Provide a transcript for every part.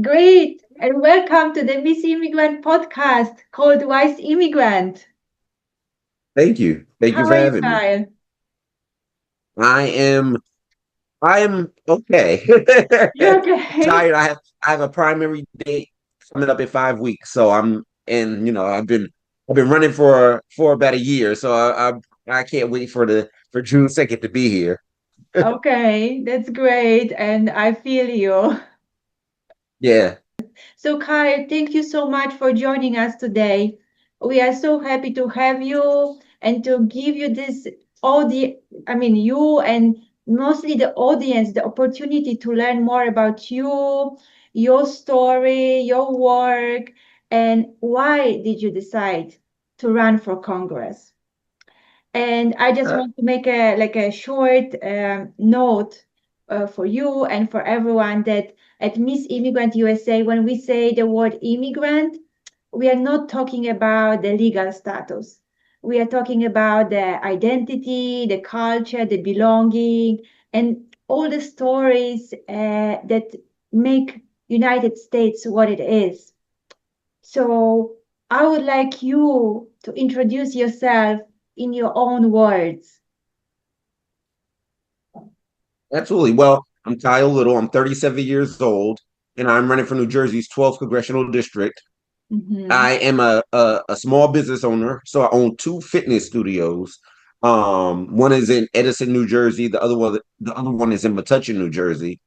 Great, and welcome to the Miss Immigrant Podcast called WISE Immigrant. Thank you. Thank you How for are you, having me. Kyle? I am I am okay. You I'm okay? tired. I have a primary date coming up in 5 weeks. So I'm and I've been running for about a year. So I can't wait for June 2nd to be here. Okay, that's great, and I feel you. Yeah. So, Kyle, thank you so much for joining us today. We are so happy to have you and to give you this you and mostly the audience, the opportunity to learn more about you, your story, your work, and why did you decide to run for Congress? And I just Uh, want to make a short note for you and for everyone that at Miss Immigrant USA, when we say the word immigrant, we are not talking about the legal status. We are talking about the identity, the culture, the belonging, and all the stories that make United States what it is. So I would like you to introduce yourself in your own words. Absolutely. Well, I'm Kyle Little. I'm 37 years old, and I'm running for New Jersey's 12th Congressional District. Mhm. I am a small business owner, so I own two fitness studios. One is in Edison, New Jersey. The other one is in Metuchen, New Jersey.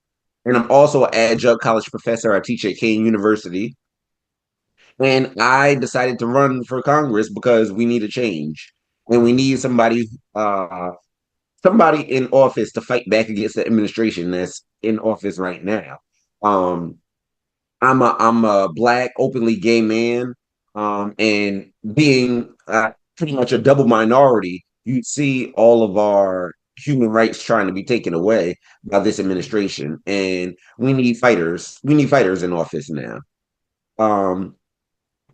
And I'm also an adjunct college professor. I teach at Kane University. And I decided to run for Congress because we need a change, and we need somebody in office to fight back against the administration that's in office right now. Um, I'm a black, openly gay man, and being pretty much a double minority, you see all of our human rights trying to be taken away by this administration, and we need fighters. We need fighters in office now. Um,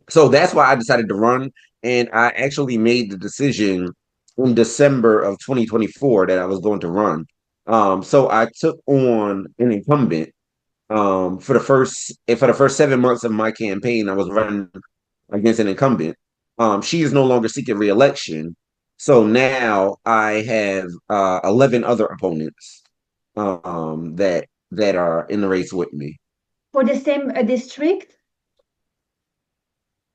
so that's why I decided to run, and I actually made the decision in December of 2024 that I was going to run. So I took on an incumbent for the first 7 months of my campaign. I was running against an incumbent. She is no longer seeking reelection, so now I have 11 other opponents that are in the race with me For the same district?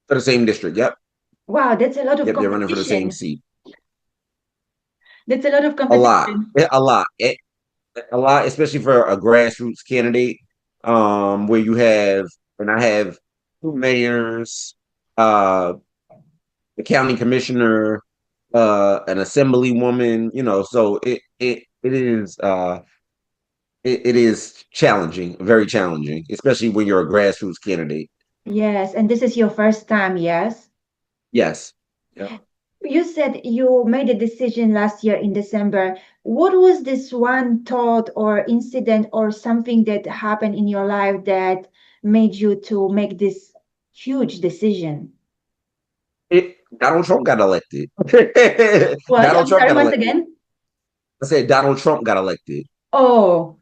for the same district. Yep, Wow, that's a lot of yep, they're running for the same competition. seat. That's a lot of A lot, competition. a lot, a lot, especially for a grassroots candidate, where you have, and I have two mayors, uh, the county commissioner, an assemblywoman, so it is challenging, very challenging, especially when you're a grassroots candidate. Yes, and this is your first time, yes? Yes. Yeah. You said you made a decision last year in December. What was this one thought or incident or something that happened in your life that made you to make this huge decision? Donald Trump got elected. What? Donald I'm Trump sorry, got once elected. again. I said Donald Trump got elected. Oh,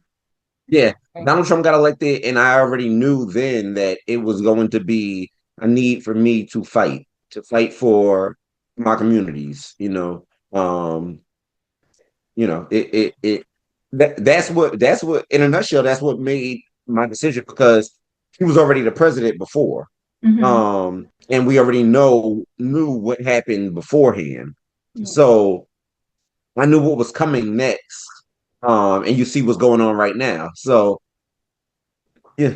Yeah, Donald Trump got elected, and I already knew then that it was going to be a need for me to fight for my communities. That's what in a nutshell, that's what made my decision, because he was already the president before. hmm. And we already knew what happened beforehand. Yeah. So I knew what was coming next. And you see what's going on right now. So yeah.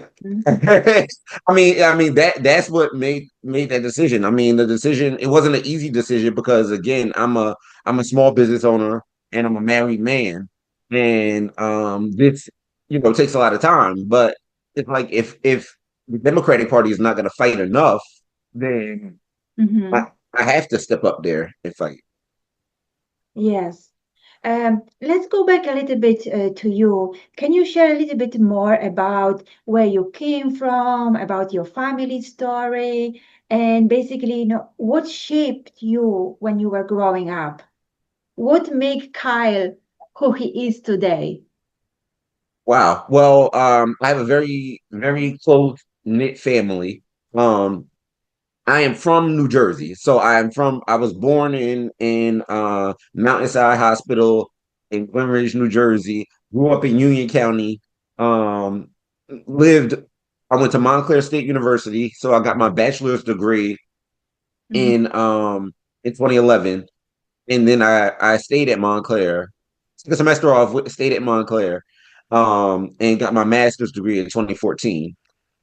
I mean that's what made that decision. I mean, the decision, it wasn't an easy decision because, again, I'm a small business owner, and I'm a married man. And this, takes a lot of time. But it's like, if the Democratic Party is not gonna fight enough, then Hmm. I have to step up there and fight. Yes. Let's go back a little bit to you. Can you share a little bit more about where you came from, about your family story, and basically, what shaped you when you were growing up? What made Kyle who he is today? Wow. Well, I have a very, very close knit family. Um, I am from New Jersey, so I was born in Mountainside Hospital in Glen Ridge, New Jersey. Grew up in Union County. Um, lived. I went to Montclair State University, so I got my bachelor's degree Mhm. in 2011, and then I stayed at Montclair. Took a semester off, stayed at Montclair, and got my master's degree in 2014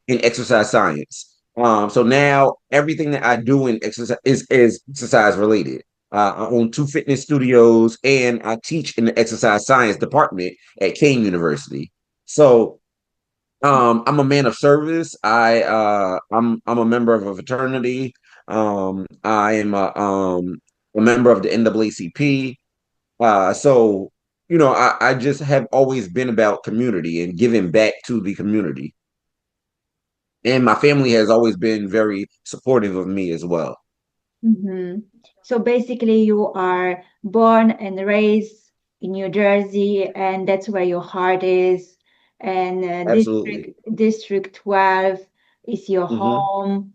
in exercise science. So now everything that I do in exercise is exercise related. I own two fitness studios and I teach in the exercise science department at Kane University. So I'm a man of service. I'm a member of a fraternity. I am a member of the NAACP. So I just have always been about community and giving back to the community. And my family has always been very supportive of me as well. Mhm. So basically, you are born and raised in New Jersey, and that's where your heart is. And Absolutely. District 12 is your Hmm. home.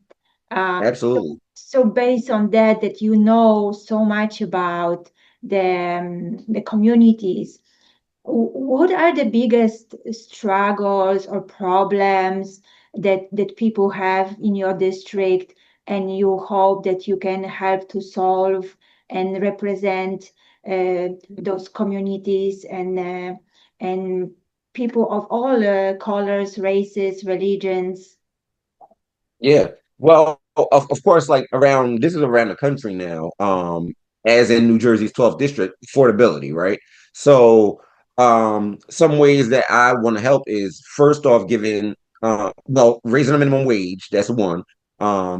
Absolutely. So based on that, that you know so much about the communities, what are the biggest struggles or problems that people have in your district, and you hope that you can help to solve and represent those communities and people of all colors, races, religions? Yeah. Well, of course, like around this is around the country now. As in New Jersey's 12th district, affordability, right? So, some ways that I want to help is first off giving, well, raising the minimum wage. That's one.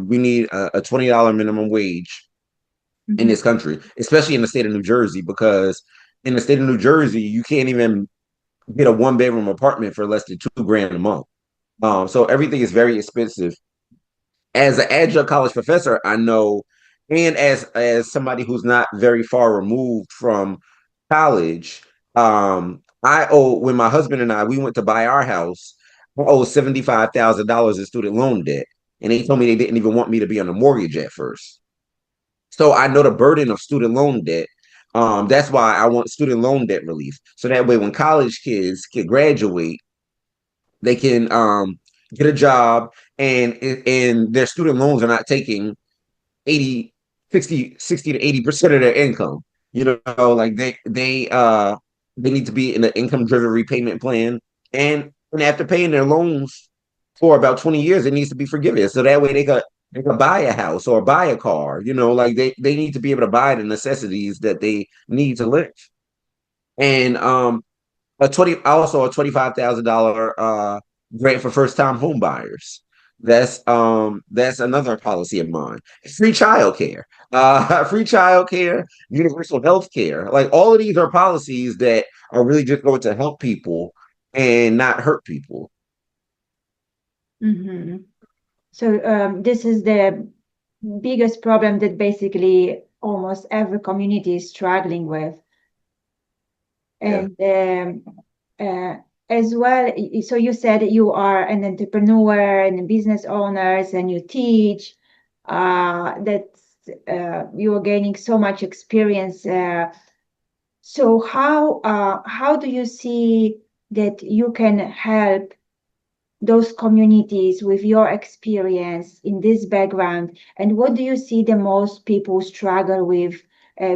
We need a $20 minimum wage in Mhm. this country, especially in the state of New Jersey, because in the state of New Jersey, you can't even get a one bedroom apartment for less than 2 grand a month. So everything is very expensive. As an adjunct college professor, I know, and as somebody who's not very far removed from college, I owe when my husband and I we went to buy our house, I owe $75,000 in student loan debt, and they told me they didn't even want me to be on the mortgage at first. So I know the burden of student loan debt. That's why I want student loan debt relief. So that way, when college kids can graduate, they can get a job and their student loans are not taking 80, 60 to 80% of their income. Like they need to be in an income driven repayment plan. And after paying their loans for about 20 years, it needs to be forgiven. So that way they could buy a house or buy a car. Like they need to be able to buy the necessities that they need to live. And also a $25,000 grant for first time home buyers. That's another policy of mine. Free childcare, free childcare, universal health care. Like all of these are policies that are really just going to help people and not hurt people. Mhm. So this is the biggest problem that basically almost every community is struggling with. Yeah. And uh, as well, so you said you are an entrepreneur and a business owners and you teach, that you are gaining so much experience. So how do you see that you can help those communities with your experience in this background, and what do you see the most people struggle with,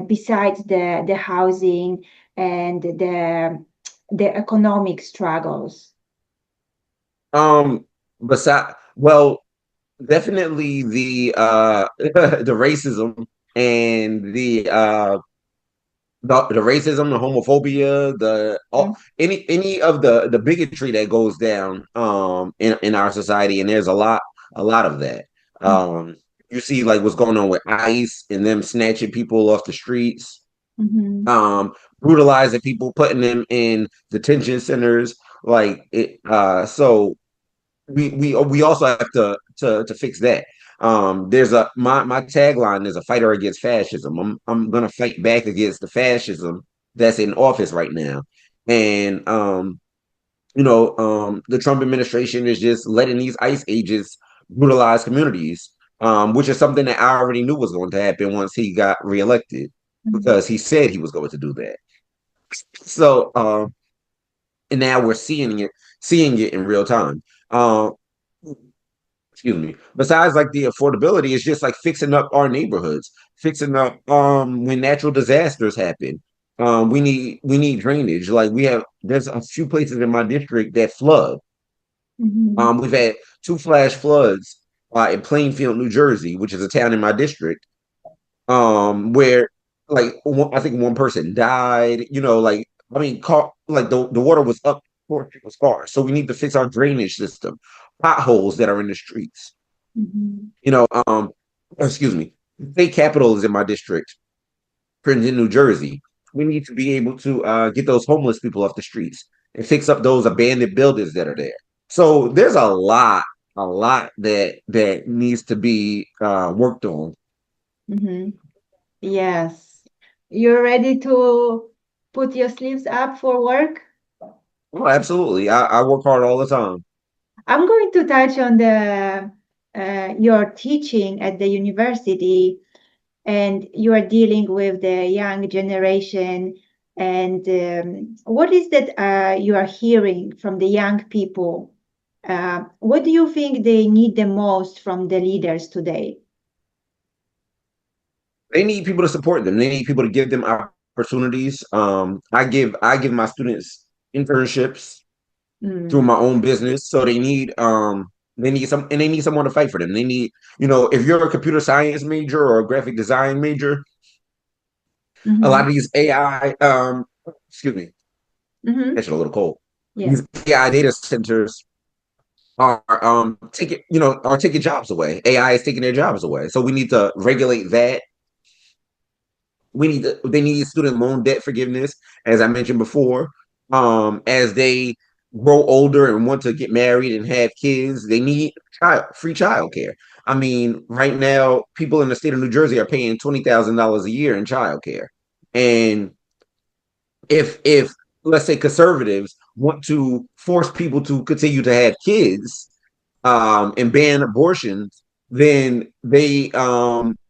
besides the housing and the economic struggles? Well, definitely the the racism and the racism, the homophobia, any of the bigotry that goes down in our society, and there's a lot of that. Um, you see like what's going on with ICE and them snatching people off the streets, Mhm. um, brutalizing people, putting them in detention centers, like it. So we also have to fix that. There's a my tagline is a fighter against fascism. I'm gonna fight back against the fascism that's in office right now. And the Trump administration is just letting these ICE agents brutalize communities, which is something that I already knew was going to happen once he got reelected, Mhm. because he said he was going to do that. So, and now we're seeing it in real time. Um, excuse me. Besides, like, the affordability is just like fixing up our neighborhoods, fixing up when natural disasters happen. We need drainage. Like, there's a few places in my district that flood. Mhm. We've had two flash floods in Plainfield, New Jersey, which is a town in my district, where, like, I think one person died. Like, I mean, like, the water was up 4 people's cars. So we need to fix our drainage system, potholes that are in the streets. Mhm. You know, excuse me. State capital is in my district, Princeton, New Jersey. We need to be able to get those homeless people off the streets and fix up those abandoned buildings that are there. So there's a lot that needs to be worked on. Mhm. Yes. You're ready to put your sleeves up for work? Oh, absolutely. I work hard all the time. I'm going to touch on the your teaching at the university, and you are dealing with the young generation. And what is that you are hearing from the young people? What do you think they need the most from the leaders today? They need people to support them. They need people to give them opportunities. I give my students internships through Mm, my own business. So they need someone to fight for them. They need, if you're a computer science major or a graphic design major, a lot mhm, of these AI, excuse me, mhm. catching a little cold. Yeah. These AI data centers are taking jobs away. AI is taking their jobs away. So we need to regulate that. They need student loan debt forgiveness, as I mentioned before. As they grow older and want to get married and have kids, they need free childcare. I mean, right now, people in the state of New Jersey are paying $20,000 a year in childcare. And if let's say conservatives want to force people to continue to have kids, and ban abortions, then they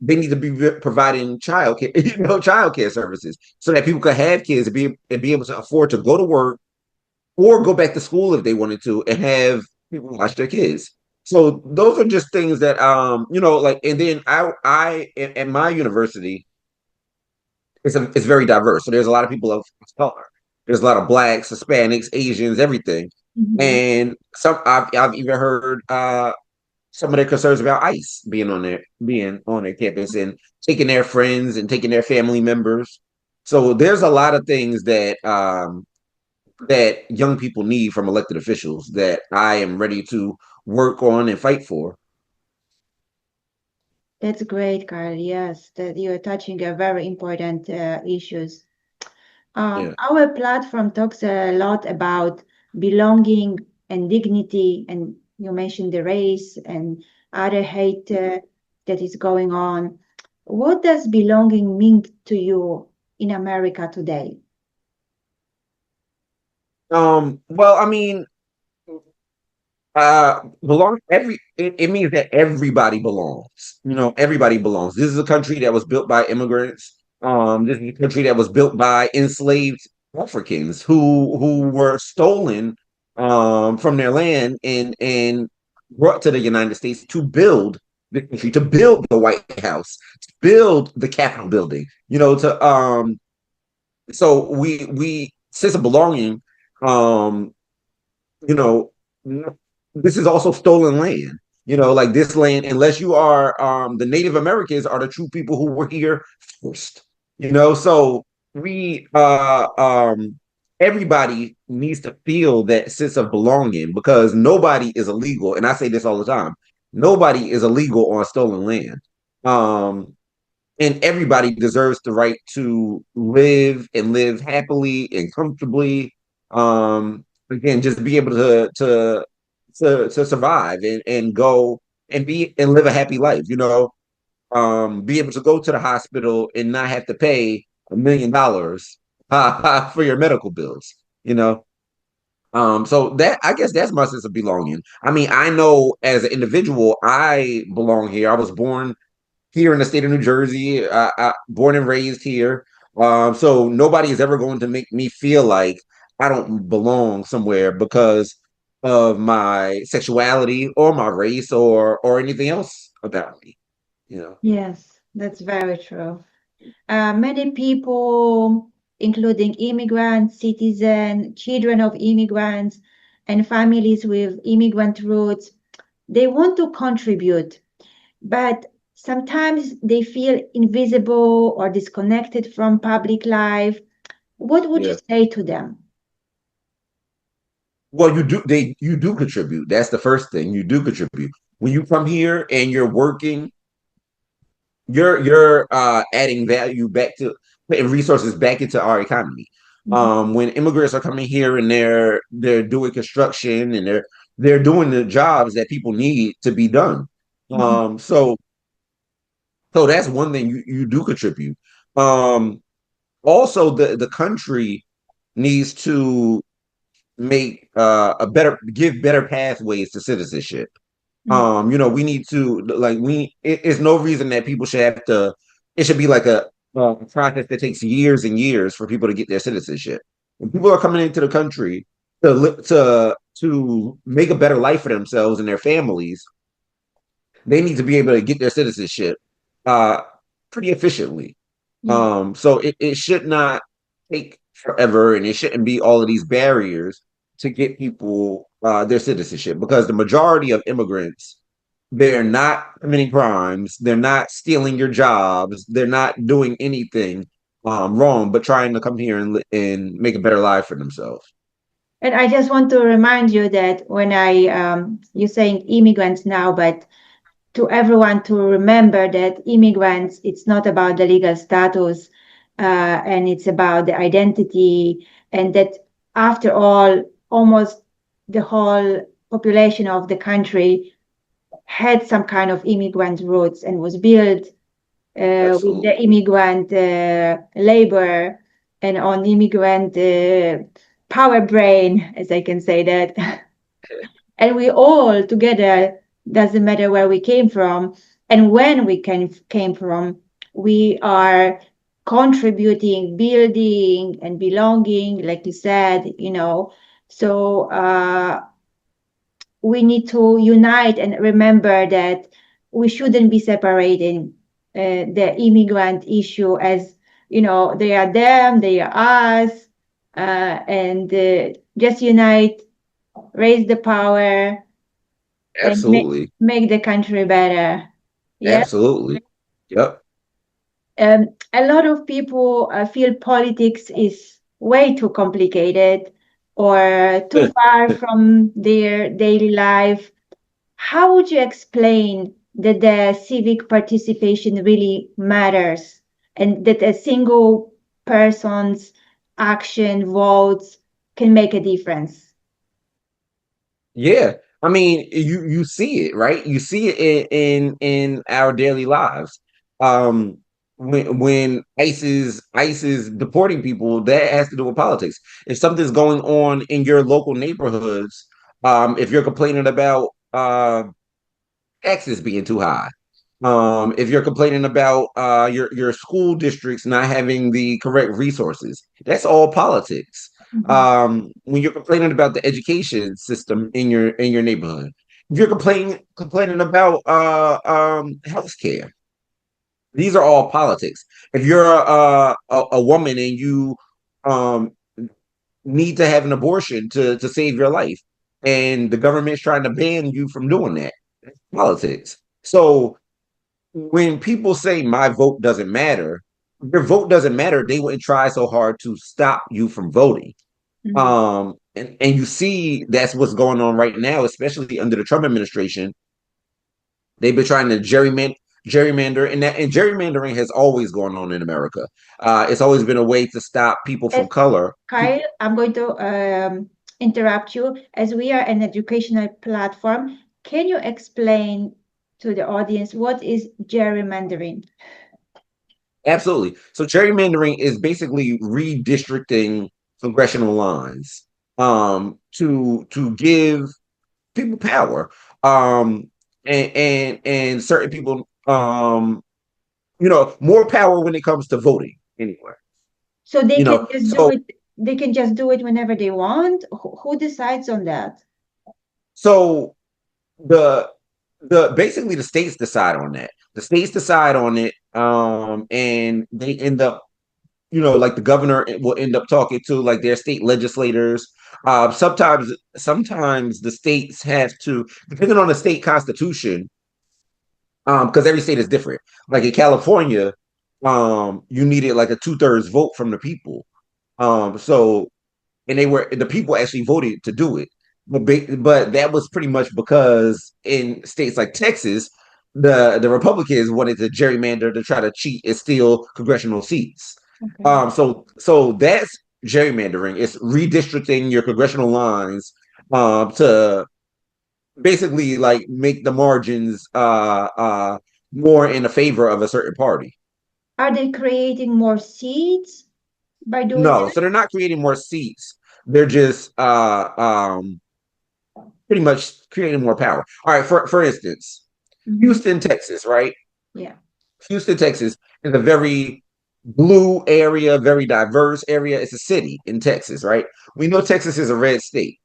need to be providing child care services, so that people could have kids and be able to afford to go to work or go back to school if they wanted to, and have people watch their kids. So those are just things that, like. And then at my university, it's very diverse. So there's a lot of people of color. There's a lot of blacks, Hispanics, Asians, everything. Mhm. And I've even heard some of their concerns about ICE being on their campus and taking their friends and taking their family members. So there's a lot of things that young people need from elected officials that I am ready to work on and fight for. That's great, Carl. Yes, that you're touching a very important issues. Yeah. Our platform talks a lot about belonging and dignity, and you mentioned the race and other hate that is going on. What does belonging mean to you in America today? Well, I mean, it means that everybody belongs. Everybody belongs. This is a country that was built by immigrants. This is a country that was built by enslaved Africans who were stolen from their land and brought to the United States to build the country, to build the White House, to build the Capitol building. To so we sense of belonging. Um, you know, this is also stolen land. Like, this land, unless you are, the Native Americans are the true people who were here first. So we everybody needs to feel that sense of belonging, because nobody is illegal, and I say this all the time. Nobody is illegal on stolen land. Um, and everybody deserves the right to live and live happily and comfortably. Again, just be able to survive and go and live a happy life. Be able to go to the hospital and not have to pay $1 million for your medical bills. you know So that I guess that's my sense of belonging. I mean, I know as an individual, I belong here. I was born here in the state of New Jersey, born and raised here. So nobody is ever going to make me feel like I don't belong somewhere because of my sexuality or my race or anything else about me. You know. Yes, that's very true. Many people, including immigrants, citizens, children of immigrants, and families with immigrant roots, they want to contribute, but sometimes they feel invisible or disconnected from public life. What would you Yeah. say to them? Well, you do contribute. That's the first thing. You do contribute. When you come here and you're working, you're adding value back to putting resources back into our economy. Mhm, When immigrants are coming here and they're doing construction and they're doing the jobs that people need to be done. mhm, So that's one thing you do contribute. Um, Also, the country needs to make a better give better pathways to citizenship. mhm, We need to it's no reason that people should have to. It should be like a process that takes years and years for people to get their citizenship. When people are coming into the country to make a better life for themselves and their families, they need to be able to get their citizenship uh, pretty efficiently. yeah. So it should not take forever, and it shouldn't be all of these barriers to get people their citizenship because the majority of immigrants they're not committing crimes, they're not stealing your jobs, they're not doing anything wrong, but trying to come here and make a better life for themselves. And I just want to remind you that when you're saying immigrants now, but to everyone to remember that immigrants, it's not about the legal status, and it's about the identity, and that after all, almost the whole population of the country had some kind of immigrant roots and was built with the Absolutely. immigrant labor and on immigrant power brain, as I can say that. And we all together, doesn't matter where we came from and when we came from, we are contributing, building, and belonging, like you said, So we need to unite and remember that we shouldn't be separating the immigrant issue as, they are them, they are us, and just unite, raise the power, and Absolutely. make the country better. Yeah. Absolutely. Yep. A lot of people feel politics is way too complicated or too far from their daily life. How would you explain that the civic participation really matters and that a single person's action, votes can make a difference? Yeah. I mean, you see it, right? You see it in our daily lives. Um, when ICE is deporting people, that has to do with politics. If something's going on in your local neighborhoods, if you're complaining about taxes being too high, if you're complaining about your school districts not having the correct resources, that's all politics. Mhm. When you're complaining about the education system in your neighborhood, if you're complaining about healthcare, these are all politics. If you're a woman and you um, need to have an abortion to save your life, and the government's trying to ban you from doing that, politics. So when people say my vote doesn't matter, your vote doesn't matter, they wouldn't try so hard to stop you from voting. Mhm. And you see that's what's going on right now, especially under the Trump administration. They've been trying to gerrymander, and gerrymandering has always gone on in America. It's always been a way to stop people As from color. Kyle, I'm going to interrupt you. As we are an educational platform, can you explain to the audience what is gerrymandering? Absolutely. So gerrymandering is basically redistricting congressional lines. to give people power, and certain people, more power when it comes to voting anyway. So they You can know, just do so it. They can just do it whenever they want. Who decides on that? so the basically the states decide on that. The states decide on it, and they end up, like the governor will end up talking to like their state legislators. Sometimes the states have to, depending on the state constitution, because every state is different. Like in California, you needed like a 2/3 vote from the people. So and the people actually voted to do it. But that was pretty much because in states like Texas, the Republicans wanted to gerrymander to try to cheat and steal congressional seats. Okay. So that's gerrymandering. It's redistricting your congressional lines, to basically like make the margins more in the favor of a certain party. Are they creating more seats by doing No, that? so they're not creating more seats. They're just pretty much creating more power. All right, for instance, Hmm. Houston, Texas, right? Yeah. Houston, Texas is a very blue area, very diverse area. It's a city in Texas, right? We know Texas is a red state,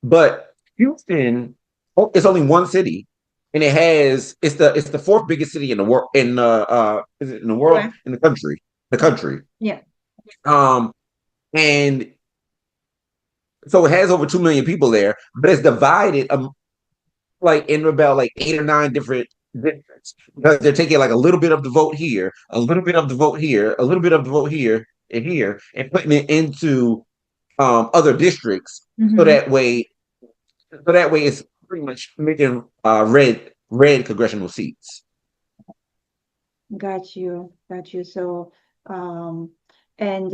but Houston, oh, it's only one city, and it's the fourth biggest city in the world, is it in the world, U.S. in the country. Yeah. Um, and so it has over 2 million people there, but it's divided, like in about like 8 or 9 different districts, because they're taking like a little bit of the vote here, a little bit of the vote here, a little bit of the vote here, and putting it into other districts, so Hmm. that way, it's pretty much making red congressional seats. Got you. Got you. So, um, and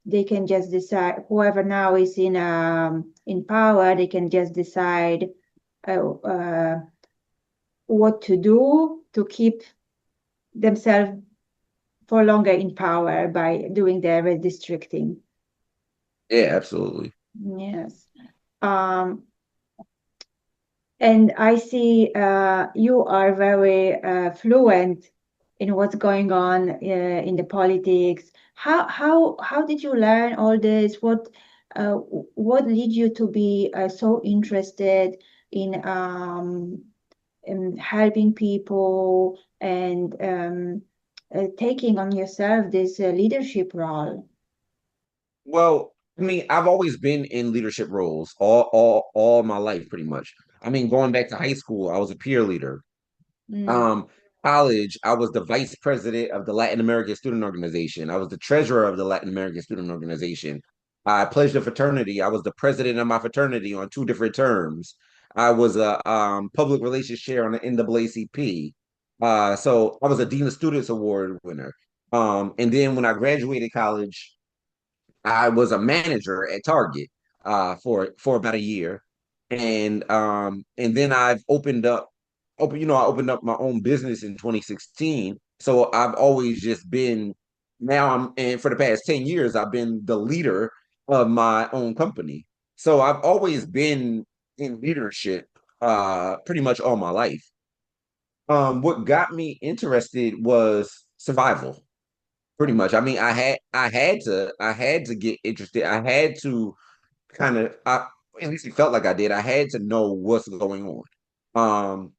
they can just decide, whoever now is in power, they can just decide what to do to keep themselves for longer in power by doing the redistricting. Yeah, absolutely. Yes. Um, and I see you are very fluent in what's going on in the politics. How did you learn all this? What led you to be so interested in helping people and taking on yourself this leadership role? Well, I mean, I've always been in leadership roles all my life, pretty much. I mean, going back to high school, I was a peer leader. Mm. Um, College, I was the vice president of the Latin American Student Organization. I was the treasurer of the Latin American Student Organization. I pledged a fraternity. I was the president of my fraternity on 2 different terms. I was a public relations chair on the NAACP. So I was a Dean of Students Award winner. And then when I graduated college, I was a manager at Target for about a year, and then I opened up my own business in 2016. So I've always just been now I'm and for the past 10 years I've been the leader of my own company. So I've always been in leadership pretty much all my life. What got me interested was survival, pretty much. I mean, I had to get interested. I had to kind of, at least it felt like I did. I had to know what's going on. Um,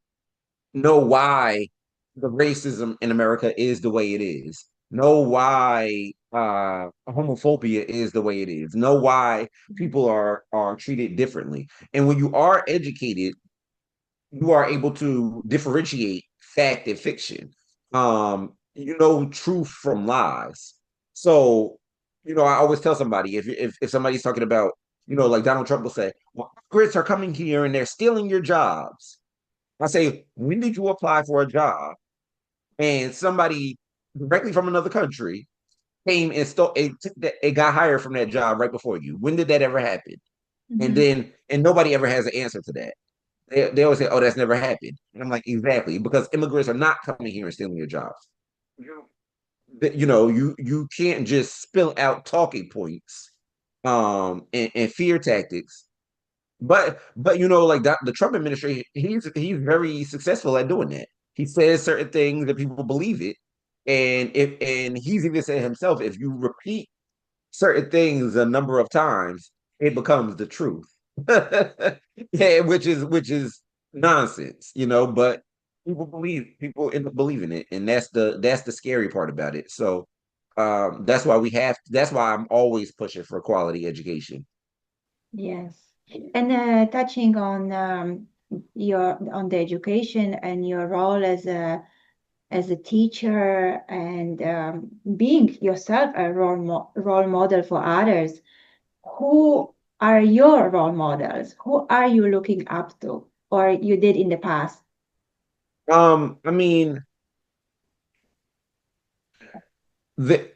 know why the racism in America is the way it is. Know why homophobia is the way it is. Know why people are treated differently. And when you are educated, you are able to differentiate fact and fiction. You know truth from lies. So, I always tell somebody, if somebody's talking about, like Donald Trump will say, well, immigrants are coming here and they're stealing your jobs. I say, when did you apply for a job and somebody directly from another country came and stole it got hired from that job right before you? When did that ever happen? Mhm. And nobody ever has an answer to that. They always say, "Oh, that's never happened," and I'm like, "Exactly," because immigrants are not coming here and stealing your jobs. You, you can't just spill out talking points, and fear tactics. But like the Trump administration, he's very successful at doing that. He says certain things that people believe it, and he's even said himself, if you repeat certain things a number of times, it becomes the truth. Yeah, which is nonsense, but people end up believing it, and that's the scary part about it. So that's why I'm always pushing for quality education. Yes. And touching on your on the education and your role as a teacher and being yourself a role model for others, who are your role models? Who are you looking up to, or you did in the past? I mean, the,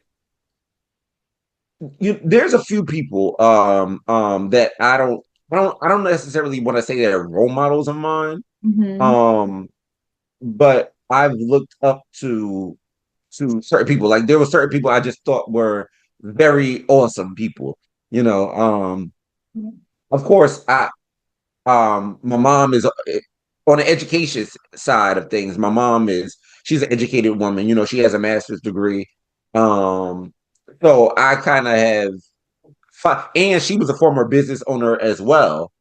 there's a few people that I don't necessarily want to say they're role models of mine. Mm-hmm. Um, but I've looked up to certain people. Like there were certain people I just thought were very awesome people. You know, of course, my mom is on the education side of things. My mom she's an educated woman. She has a master's degree. Um, so I kind of have, and she was a former business owner as well.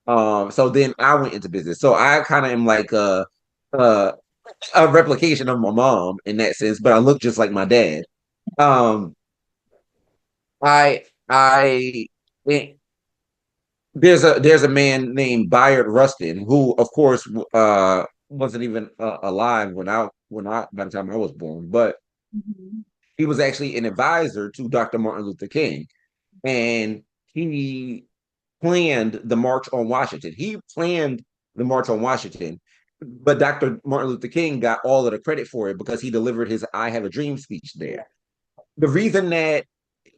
So then I went into business. So I kind of am like a a replication of my mom in that sense, but I look just like my dad. Um, I there's a man named Bayard Rustin who, of course, wasn't even alive when I by the time I was born, but Mm-hmm. he was actually an advisor to Dr. Martin Luther King, and he planned the March on Washington. He planned the March on Washington, but Dr. Martin Luther King got all of the credit for it because he delivered his "I Have a Dream" speech there. The reason that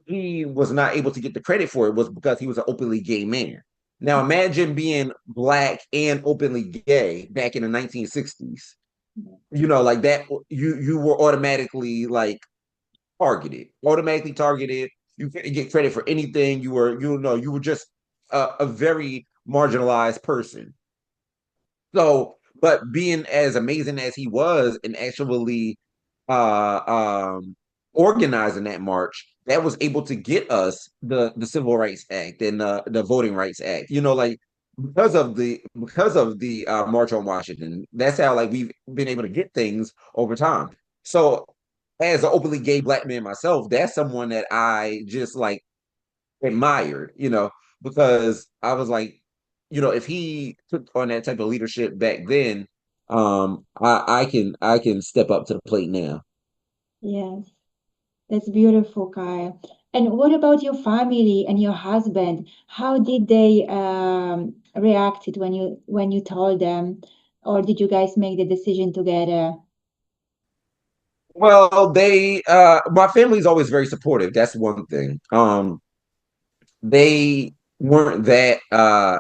he was not able to get the credit for it was because he was an openly gay man. Now imagine being black and openly gay back in the 1960s. Like that, you were automatically targeted. You couldn't get credit for anything. You were just a very marginalized person. So, but being as amazing as he was and actually uh, um, organizing that march, that was able to get us the Civil Rights Act and the Voting Rights Act. Like because of the March on Washington, that's how like we've been able to get things over time. So, as an openly gay black man myself, that's someone that I just like admired, because I was like, if he took on that type of leadership back then, I can step up to the plate now. Yes, that's beautiful, Kyle. And what about your family and your husband? How did they react it when you told them, or did you guys make the decision together? Well, my family's always very supportive. That's one thing. They weren't that. I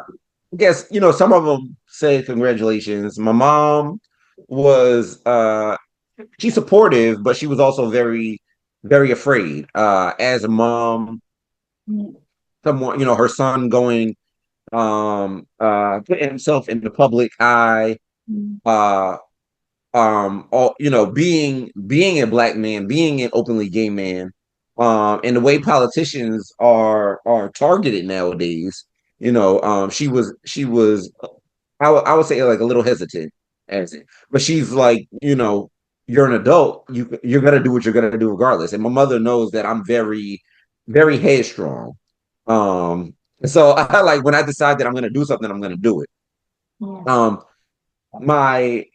guess some of them say congratulations. My mom was she's supportive, but she was also very, very afraid. As a mom, Mm, someone, her son going putting himself in the public eye, mm, uh all being a black man, being an openly gay man, and the way politicians are targeted nowadays, she was I would say like a little hesitant as it, but she's like, you're an adult, you're gonna do what you're gonna do regardless. And my mother knows that I'm very, very headstrong. So I like when I decide that I'm gonna do something, I'm gonna do it. yes. Um, my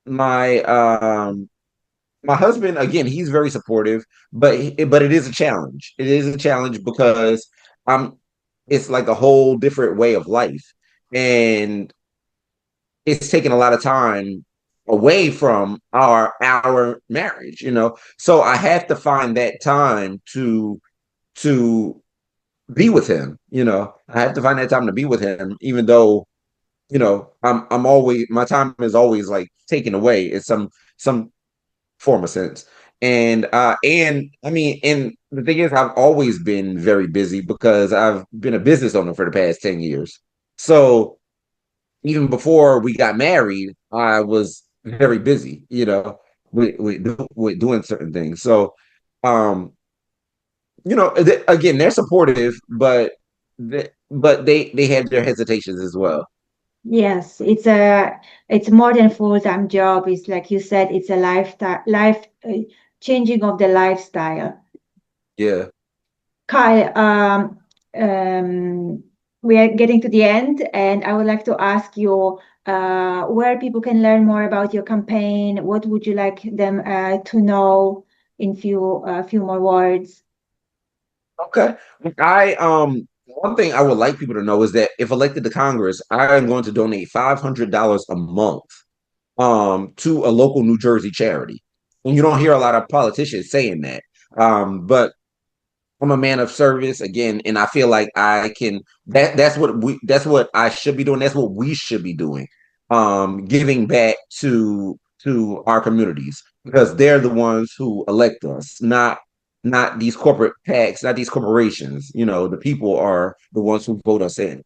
my my husband, again, he's very supportive, but it is a challenge. It is a challenge because I'm it's like a whole different way of life, and it's taken a lot of time away from our marriage. So I have to find that time to be with him. I have to find that time to be with him, even though I'm always, my time is always like taken away in some form of sense. And I mean, and the thing is, I've always been very busy because I've been a business owner for the past 10 years. So even before we got married, I was very busy, with doing certain things. So, um, again, they're supportive, but they have their hesitations as well. Yes, it's more than full-time job. It's like you said, it's a lifestyle, life changing of the lifestyle. Yeah. Kyle, um, we are getting to the end, and I would like to ask you where people can learn more about your campaign. What would you like them to know in few more words? Okay. I One thing I would like people to know is that if elected to Congress, I am going to donate $500 a month to a local New Jersey charity. And you don't hear a lot of politicians saying that. But I'm a man of service again, and I feel like I can that's what I should be doing. That's what we should be doing. Giving back to our communities because they're the ones who elect us, not these corporate PACs, not these corporations. The people are the ones who vote us in.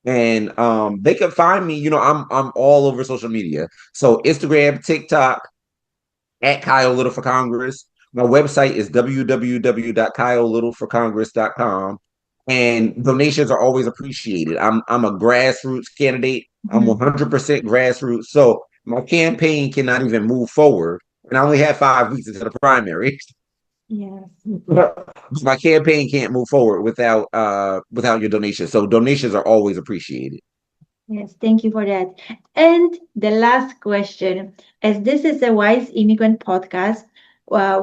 And they can find me, I'm all over social media. So Instagram, TikTok, at Kyle Little for Congress. My website is www.kylelittleforcongress.com. And donations are always appreciated. I'm a grassroots candidate. I'm Mhm. 100% grassroots. So my campaign cannot even move forward. And I only have 5 weeks into the primary. Yes. My campaign can't move forward without your donations. So donations are always appreciated. Yes, thank you for that. And the last question, as this is a Wise Immigrant podcast,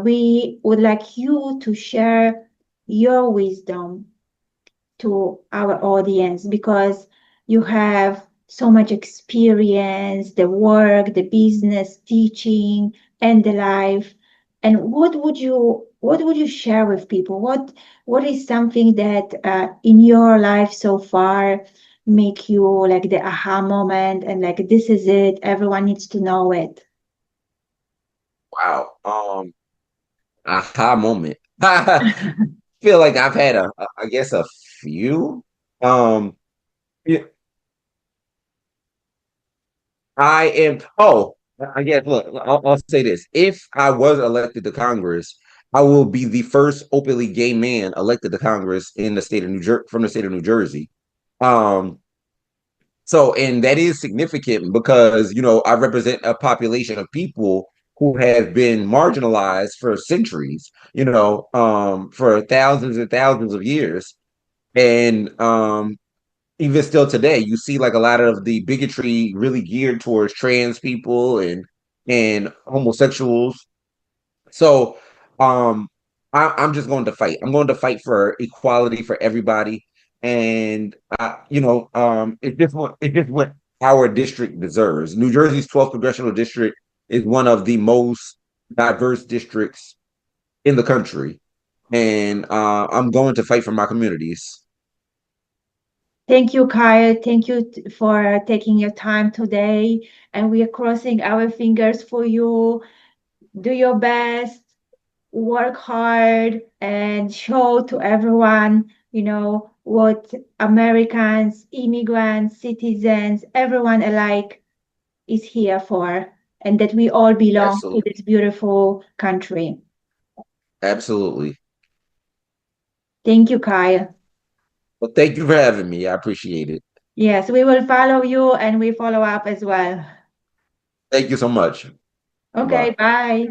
we would like you to share your wisdom to our audience because you have so much experience, the work, the business, teaching, and the life. And what would you share with people? What is something that in your life so far make you like the aha moment and like this is it, everyone needs to know it? Wow. Aha moment. I feel like I've had I guess a few. Um, yeah, I am. Oh, I guess. Look, I'll say this: if I was elected to Congress, I will be the first openly gay man elected to Congress in the state of New Jersey from the state of New Jersey. Um, and that is significant because I represent a population of people who have been marginalized for centuries. For thousands and thousands of years, and even still today, you see like a lot of the bigotry really geared towards trans people and homosexuals. So um I'm just going to fight. I'm going to fight for equality for everybody. And it's just what our district deserves. New Jersey's 12th Congressional District is one of the most diverse districts in the country. And I'm going to fight for my communities. Thank you, Kyle. Thank you for taking your time today. And we are crossing our fingers for you. Do your best, work hard, and show to everyone, what Americans, immigrants, citizens, everyone alike is here for, and that we all belong to Absolutely. this beautiful country. Absolutely. Thank you, Kyle. Well, thank you for having me. I appreciate it. Yes, we will follow you and we follow up as well. Thank you so much. Okay, Bye. bye.